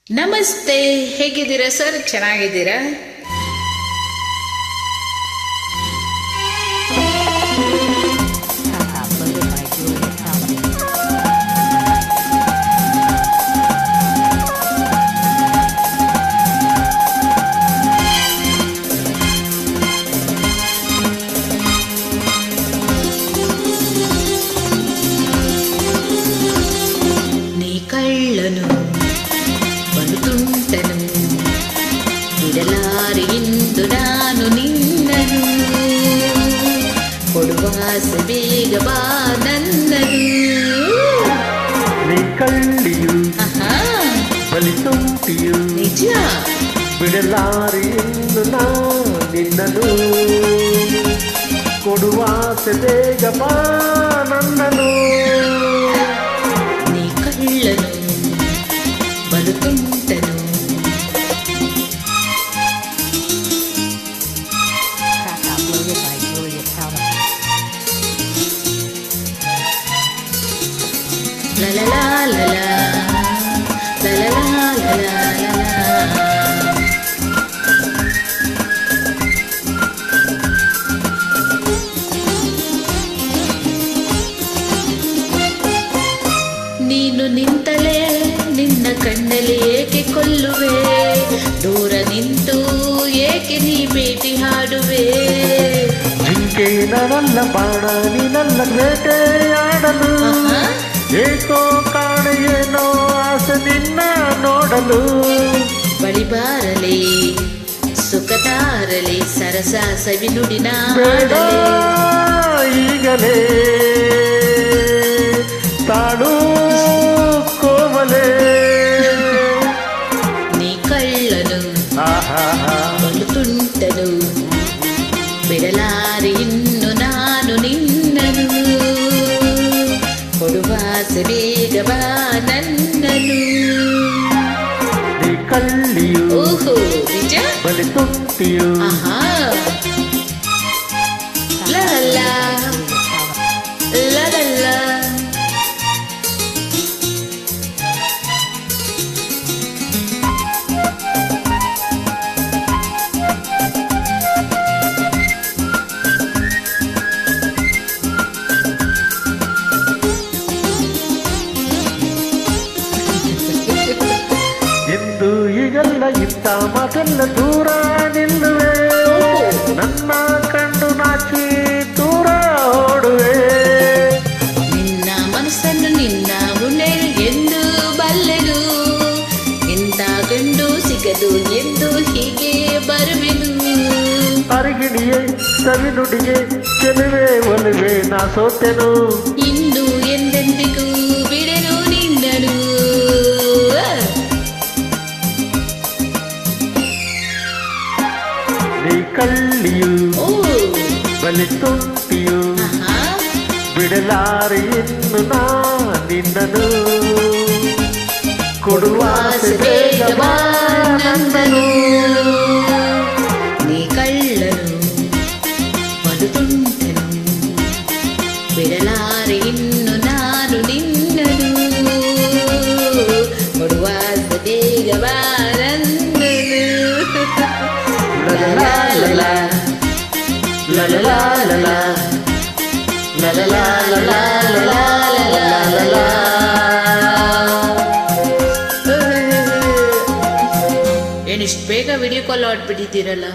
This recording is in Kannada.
ನಮಸ್ತೆ, ಹೇಗಿದ್ದೀರಾ ಸರ್? ಚೆನ್ನಾಗಿದ್ದೀರಾ? ನೀ ಕಳ್ಳನು ಬಲುತುಂಟನು, ಬಿಡಲಾರೆ ಇಂದು ನಾನು ನಿನ್ನನು, ಕೊಡುವಾಸ ಬೇಗ ಬಾ ನನ್ನನು. ನೀ ಕಳ್ಳಿಯು ಬಲಿತುಂಟಿಯು, ನಿಜ ಬಿಡಲಾರೆ ಇಂದು ನಾ ನಿನ್ನನು, ಕೊಡುವಾಸ ಬೇಗ ಬಾ ನನ್ನನು. ನೀ ಕಳ್ಳನು ಬಲುತುಂಟನು. ಲಲಲಾ ಲಲಾ ಲಲಲಾ ಲಲಾ ಲಲಾ. ನೀನು ನಿಂತಲೇ ನಿನ್ನ ಕಣ್ಣಲ್ಲಿ ಏಕೆ ಕೊಲ್ಲುವೆ, ದೂರ ನಿಂತು ಏಕೆ ನೀ ಭೇಟಿ ಹಾಡುವೆ. ಜಿಂಕೆ ನನ್ನಲ್ಲ ಬಾಣ ನೀನಲ್ಲ ಬೇಟೆಯಾಡಲು, ಏಕೋ ಕಾಣ ಏನೋ ಆಸೆ ನಿನ್ನ ನೋಡಲು. ಬಳಿ ಬಾರಲಿ ಸುಖ ತಾರಲಿ, ಸರಸ ಸವಿನುಡಿನ ಬೇಡ ಈಗಲೇ ತಾಳು ಕೋಮಲೆ. ನೀ ಕಳ್ಳನು ಬಲುತುಂಟನು, ಬಿಡಲಾರೆ ಇನ್ನು ನಾನು ನಿನ್ನನು, ಕೊಡುವಾಸ ಬೇಗ ಬಾ ನನ್ನನು. ನೀ ಕಳ್ಳಿಯು ಓಹೋ ನಿಜ ಬಲಿತುಂಟಿಯು, ಆಹಾ ಲಲ್ಲ ಲಲ್ಲ. ಎಂದು ಈಗೆಲ್ಲ ಇಂಥ ಮಾತೆಲ್ಲ ದೂರ ನಿಲ್ಲುವೆ, ನನ್ನ ಕಂಡು ನಾಚಿ ದೂರ ಓಡುವೆ. ನಿನ್ನ ಮನಸ್ಸನ್ನು ನಿನ್ನ ಮುನ್ನೆರು ಎಂದು ಬಲ್ಲೆನು, ಇಂಥ ಗಂಡು ಸಿಗದು ಎಂದು ಹೀಗೆ ಬರುವೆನು. ಅರಿಗಿಣಿಯೇ ಸವಿನುಡಿಗೆ ಚೆಲುವೆ ಒಲುವೆ ನಾ ಸೋತೆನು, ಇನ್ನು ಎಂದೆಂದಿಗೂ ಬಿಡೆನು ನಿನ್ನನು. ನೀ ಕಳ್ಳಿಯು ಓ ಬಲಿತುಂಟಿಯು, ಆಹಾ ಬಿಡಲಾರೆ ಇನ್ನು ನಾ ನಿನ್ನನು, ಕೊಡುವಾಸ ಬೇಗ ಬಾ ನನ್ನನು. ನೀ ಕಳ್ಳನು ಬಲುತುಂಟನು, ಬಿಡಲಾರೆ ಇನ್ನು ನಾನು ನಿನ್ನನು, ಕೊಡುವಾಸ ಬೇಗ ಬಾ ನನ್ನನು. ಲಲಲಾ ಲಲಾ ಲಲಲಾ ಲಲಾ ಲಲಲಾ ಲಲಾ ಲಲಾ ಲಲಾ. ಏನಿಷ್ಟು ಬೇಗ ವಿಡಿಯೋ ಕಾಲ್ ಆಡ್ಬಿಟ್ಟಿದ್ದೀರಲ್ಲ.